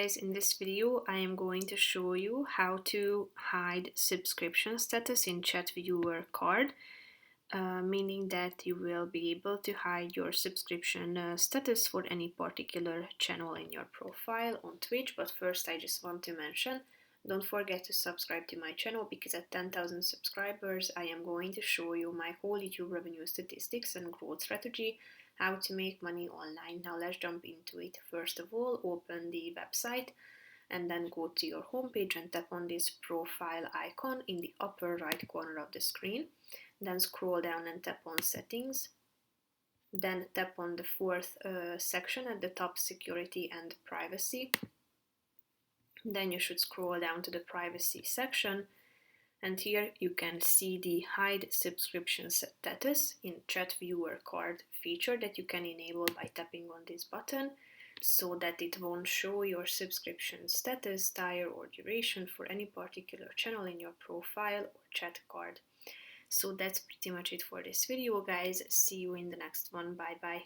guys, in this video I am going to show you how to hide subscription status in Chat Viewer Card, meaning that you will be able to hide your subscription status for any particular channel in your profile on Twitch. But first I just want to mention, don't forget to subscribe to my channel, because at 10,000 subscribers I am going to show you my whole YouTube revenue statistics and growth strategy, how to make money online. Now let's jump into it. First of all, open the website and then go to your homepage and tap on this profile icon in the upper right corner of the screen. Then scroll down and tap on settings. Then tap on the fourth section at the top, security and privacy. Then you should scroll down to the privacy section, and here you can see the hide subscription status in Chat Viewer Card feature that you can enable by tapping on this button, so that it won't show your subscription status, tier or duration for any particular channel in your profile or chat card. So that's pretty much it for this video, guys. See you in the next one. Bye bye.